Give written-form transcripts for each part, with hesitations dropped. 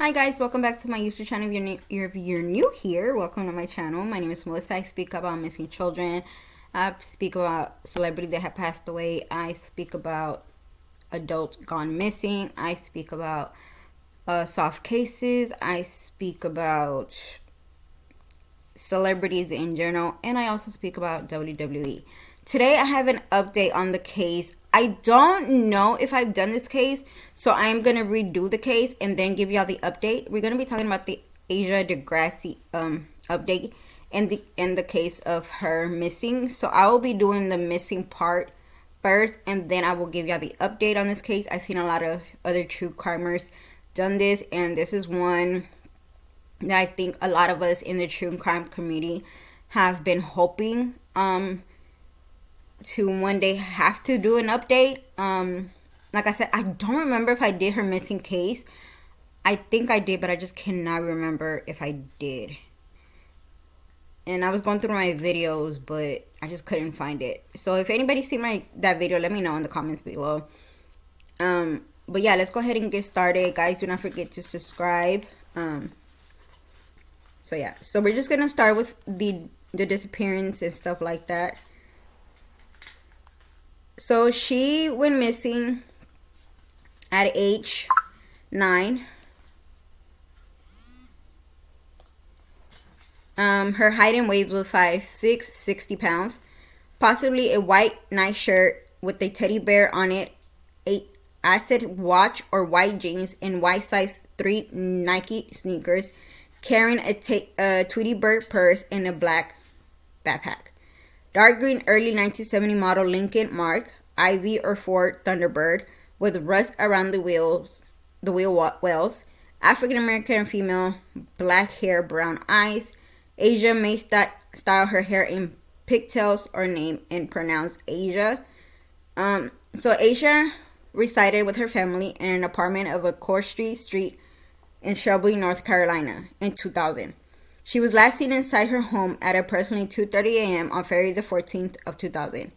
Hi guys, welcome back to my YouTube channel. If you're new here, welcome to my channel. My name is Melissa. I speak about missing children. I speak about celebrities that have passed away. I speak about adults gone missing. I speak about soft cases. I speak about celebrities in general, and I also speak about WWE. Today I have an update on the case. I don't know if I've done this case, so I'm gonna redo the case and then give y'all the update. We're gonna be talking about the Asha Jaquilla update and the case of her missing. So I will be doing the missing part first, and then I will give y'all the update on this case. I've seen a lot of other true crimers done this, and this is one that I think a lot of us in the true crime community have been hoping to one day have to do an update. Like I said, I don't remember if I did her missing case. I think I did, but I just cannot remember if I did. And I was going through my videos, but I just couldn't find it. So if anybody's seen that video, let me know in the comments below. But yeah, let's go ahead and get started. Guys, do not forget to subscribe. So yeah, so we're just gonna start with the disappearance and stuff like that. So she went missing at age 9. Her height and weight was 5'6", 60 pounds. Possibly a white nightshirt with a teddy bear on it, a acid watch or white jeans, and white size 3 Nike sneakers, carrying a Tweety Bird purse and a black backpack. Dark green early 1970 model Lincoln Mark IV or Ford Thunderbird with rust around the wheel wells. African American female, black hair, brown eyes. Asha may style her hair in pigtails or name and pronounce Asha. So Asha resided with her family in an apartment of a Court Street in Shelby, North Carolina in 2000. She was last seen inside her home at approximately 2:30 a.m. on February the 14th of 2000.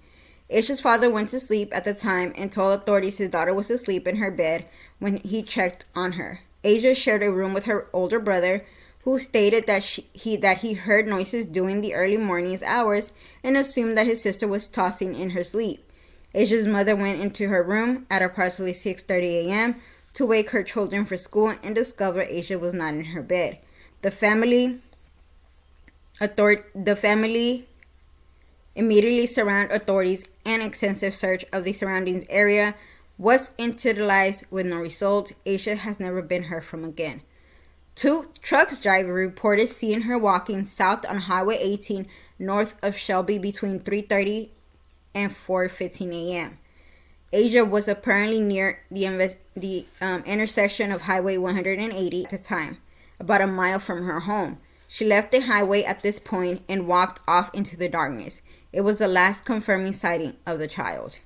Asha's father went to sleep at the time and told authorities his daughter was asleep in her bed when he checked on her. Asha shared a room with her older brother, who stated that he heard noises during the early morning's hours and assumed that his sister was tossing in her sleep. Asha's mother went into her room at approximately 6:30 a.m. to wake her children for school and discover Asha was not in her bed. The family immediately surrounded authorities, and extensive search of the surroundings area was utilized with no result. Asha has never been heard from again. 2 trucks driver reported seeing her walking south on Highway 18 north of Shelby between 3:30 and 4:15 a.m. Asha was apparently near the intersection of Highway 180 at the time, about a mile from her home. She left the highway at this point and walked off into the darkness. It was the last confirming sighting of the child.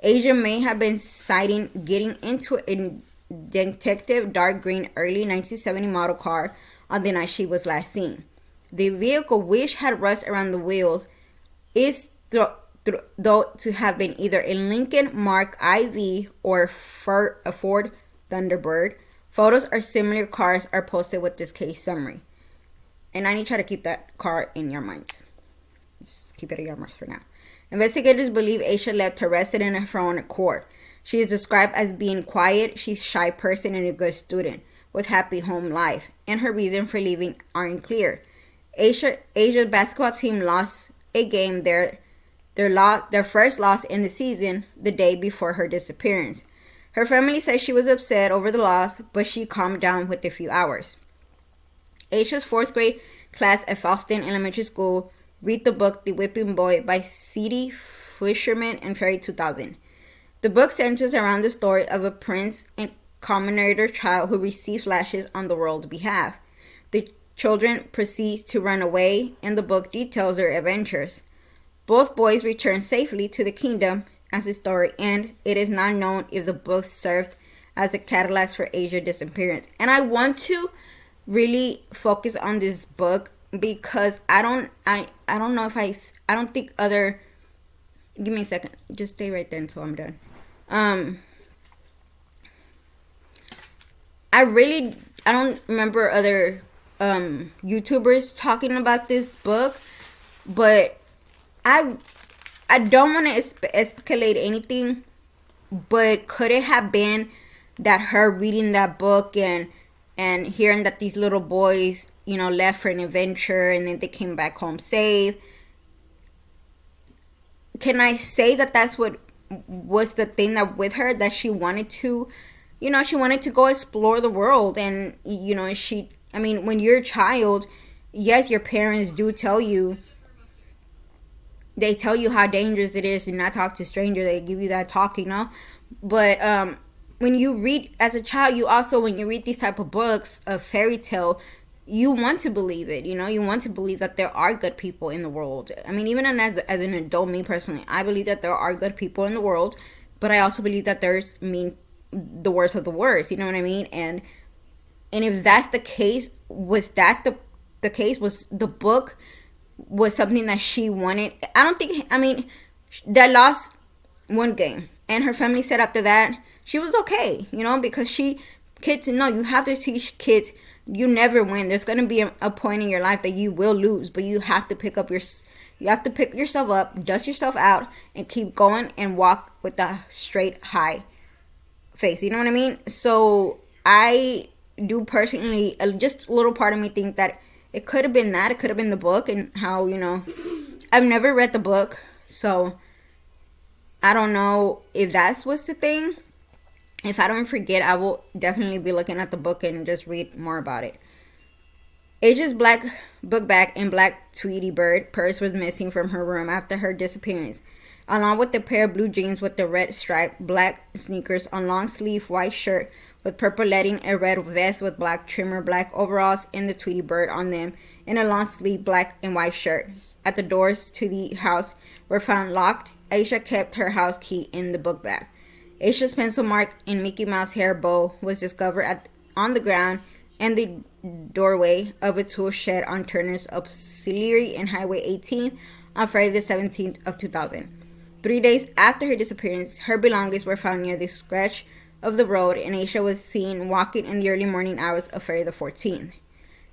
Asha may have been sighted getting into a detective dark green early 1970 model car on the night she was last seen. The vehicle, which had rust around the wheels, is thought to have been either a Lincoln Mark IV or a Ford Thunderbird. Photos of similar cars are posted with this case summary. And I need to try to keep that car in your minds. Just keep it in your minds for now. Investigators believe Asha left her residence of her own accord. She is described as being quiet, she's a shy person and a good student with happy home life, and her reason for leaving aren't clear. Asha's basketball team lost a game, their first loss in the season, the day before her disappearance. Her family says she was upset over the loss, but she calmed down within a few hours. Asha's 4th grade class at Falston Elementary School read the book The Whipping Boy by C.D. Fisherman in February 2000. The book centers around the story of a prince and commoner child who receives lashes on the world's behalf. The children proceed to run away, and the book details their adventures. Both boys return safely to the kingdom as the story ends. It is not known if the book served as a catalyst for Asha's disappearance. And I want to really focus on this book because I don't know if I don't think other. Give me a second. Just stay right there until I'm done. I really I don't remember other YouTubers talking about this book, but I I don't want to escalate anything, but could it have been that her reading that book and hearing that these little boys, left for an adventure and then they came back home safe? Can I say that that's what was the thing that with her, that she wanted to, she wanted to go explore the world? And I mean, when you're a child, yes, your parents do tell you, they tell you how dangerous it is to not talk to strangers. They give you that talk, but when you read as a child, you also, when you read these type of books, a fairy tale, you want to believe it. You want to believe that there are good people in the world. I mean, even as an adult, me personally, I believe that there are good people in the world, but I also believe that there's the worst of the worst. You know what I mean? And if that's the case, was that the case? Was the book was something that she wanted? I don't think. I mean, they lost one game, and her family said after that she was okay. Because kids know, you have to teach kids, you never win. There's gonna be a point in your life that you will lose, but you have to pick yourself up, dust yourself out, and keep going and walk with a straight high face. You know what I mean? So I do personally, just a little part of me think that it could have been that. It could have been the book, and how, I've never read the book, so I don't know if that's what's the thing. If I don't forget, I will definitely be looking at the book and just read more about it. Asia's black book bag and black Tweety Bird purse was missing from her room after her disappearance, along with a pair of blue jeans with the red stripe, black sneakers, a long sleeve white shirt with purple lettering, a red vest with black trimmer, black overalls, and the Tweety Bird on them, and a long sleeve black and white shirt. At the doors to the house were found locked. Aisha kept her house key in the book bag. Aisha's pencil mark and Mickey Mouse hair bow was discovered on the ground and the doorway of a tool shed on Turner's Auxiliary and Highway 18 on Friday the 17th of 2000. 3 days after her disappearance, her belongings were found near the stretch of the road, and Aisha was seen walking in the early morning hours of Friday the 14th.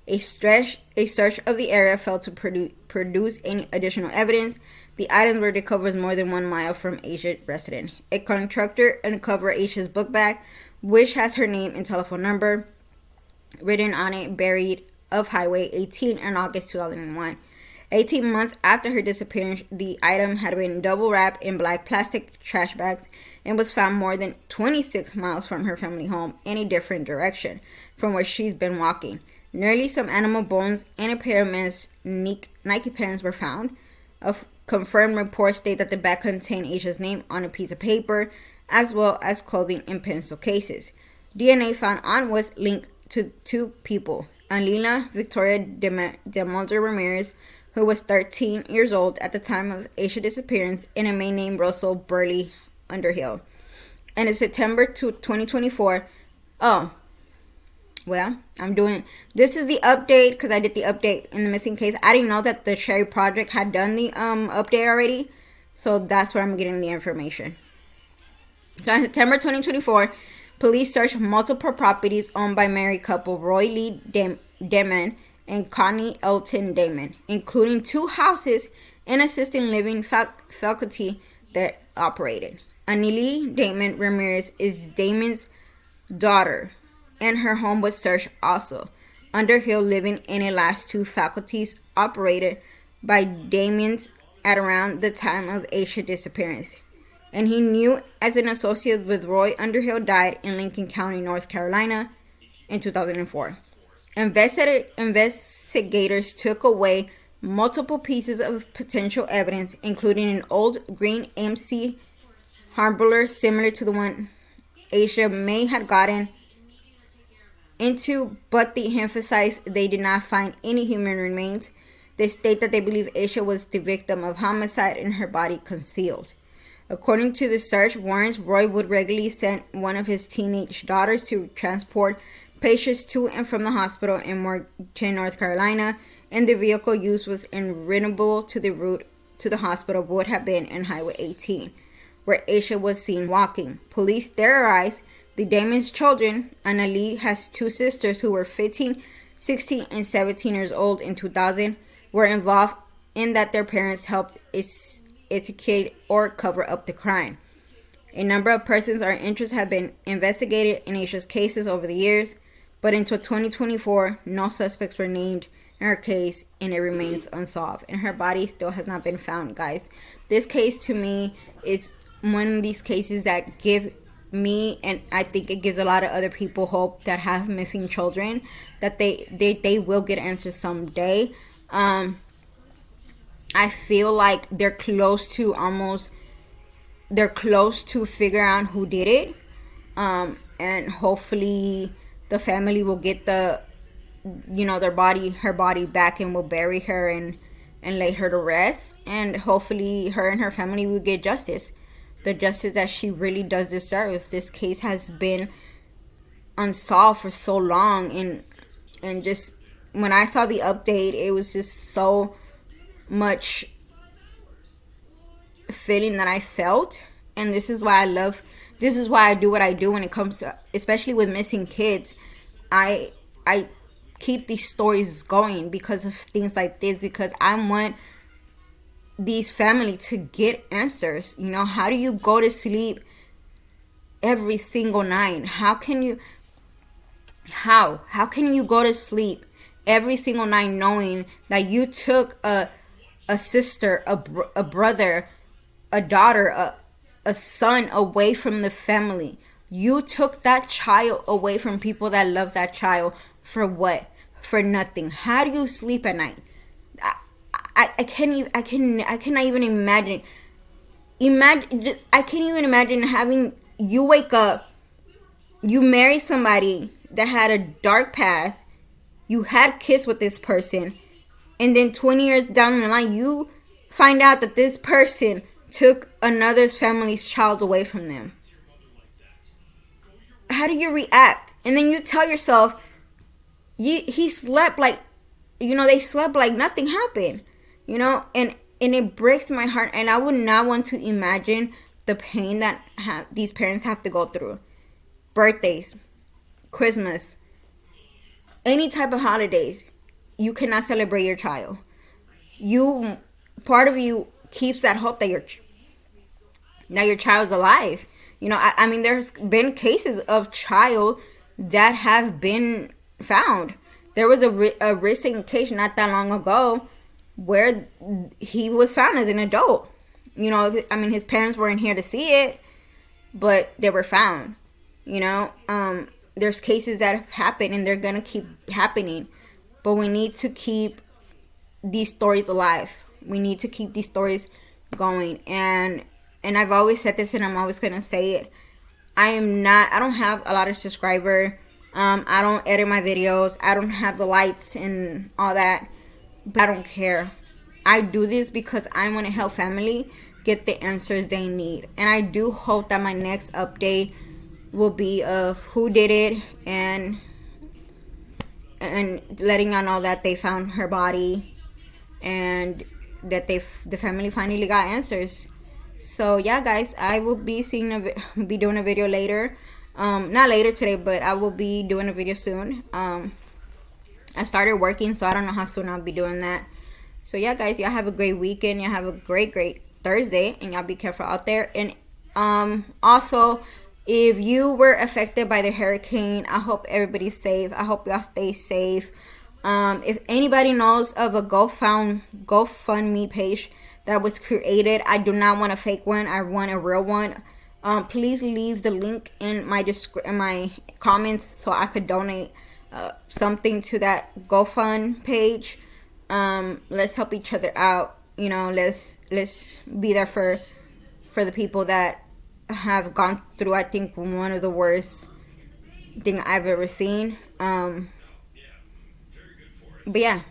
A search of the area failed to produce any additional evidence. The items were recovered more than 1 mile from Aisha's residence. A contractor uncovered Aisha's book bag, which has her name and telephone number written on it, buried of Highway 18 in August 2001. 18 months after her disappearance, the item had been double wrapped in black plastic trash bags and was found more than 26 miles from her family home in a different direction from where she's been walking. Nearly some animal bones and a pair of men's Nike pants were found. Confirmed reports state that the bag contained Aisha's name on a piece of paper, as well as clothing and pencil cases. DNA found on was linked to 2 people, Alina Victoria de Mulder Ramirez, who was 13 years old at the time of Aisha's disappearance, and a man named Russell Burley Underhill. And in September 2024, this is the update, because I did the update in the missing case. I didn't know that the Cherry Project had done the update already, so that's where I'm getting the information. So in September 2024, police searched multiple properties owned by married couple Roy Lee Damon and Connie Elton Damon, including 2 houses and assisted living faculty that operated. Anili Damon Ramirez is Damon's daughter, and her home was searched also. Underhill, living in the last 2 faculties operated by Damon's at around the time of Aisha's disappearance, and he knew as an associate with Roy. Underhill died in Lincoln County, North Carolina in 2004. Investigators took away multiple pieces of potential evidence, including an old green AMC Harbler similar to the one Aisha may have gotten into, but they emphasized they did not find any human remains. They state that they believe Aisha was the victim of homicide and her body concealed. According to the search warrants, Roy would regularly send one of his teenage daughters to transport patients to and from the hospital in Morgan, North Carolina, and the vehicle used was irredeemable to the route to the hospital would have been in Highway 18, where Aisha was seen walking. Police theorized The Damon's children, Annalie has two sisters who were 15, 16, and 17 years old in 2000, were involved in that their parents helped educate or cover up the crime. A number of persons or interests have been investigated in Asha's cases over the years, but until 2024, no suspects were named in her case, and it remains unsolved. And her body still has not been found, guys. This case, to me, is one of these cases that give me, and I think it gives a lot of other people hope that have missing children, that they will get answers someday. I feel like they're close to figure out who did it, and hopefully the family will get her body back, and will bury her and lay her to rest, and hopefully her and her family will get justice, the justice that she really does deserve. This case has been unsolved for so long, and just when I saw the update, it was just so much feeling that I felt. And this is why I do what I do when it comes to, especially with missing kids. I keep these stories going because of things like this, because I want these families to get answers. How do you go to sleep every single night? How can you go to sleep every single night knowing that you took a sister, a brother, a daughter, a son away from the family? You took that child away from people that love that child for what? For nothing. How do you sleep at night? I cannot even imagine. I can't even imagine having you wake up, you marry somebody that had a dark past, you had kids with this person, and then 20 years down the line, you find out that this person took another family's child away from them. How do you react? And then you tell yourself, he slept like, they slept like nothing happened, and it breaks my heart. And I would not want to imagine the pain that these parents have to go through. Birthdays, Christmas, any type of holidays, you cannot celebrate your child. Part of you keeps that hope that your child's alive. I mean, there's been cases of child that have been found. There was a recent case not that long ago where he was found as an adult. I mean, his parents weren't here to see it, but they were found. There's cases that have happened, and they're gonna keep happening, but we need to keep these stories alive. We need to keep these stories going, and I've always said this, and I'm always gonna say it. I don't have a lot of subscribers. I don't edit my videos. I don't have the lights and all that, but I don't care. I do this because I want to help family get the answers they need, and I do hope that my next update will be of who did it, and letting y'all know that they found her body, and that the family finally got answers. So yeah, guys, I will be doing a video later. Not later today, but I will be doing a video soon. I started working, so I don't know how soon I'll be doing that. So yeah, guys, y'all have a great weekend. Y'all have a great Thursday, and y'all be careful out there. And also, if you were affected by the hurricane, I hope everybody's safe. I hope y'all stay safe. If anybody knows of a GoFundMe page that was created, I do not want a fake one. I want a real one. Please leave the link in my comments so I could donate something to that GoFund page. Let's help each other out. Let's be there for the people that have gone through, I think, one of the worst thing I've ever seen. But yeah.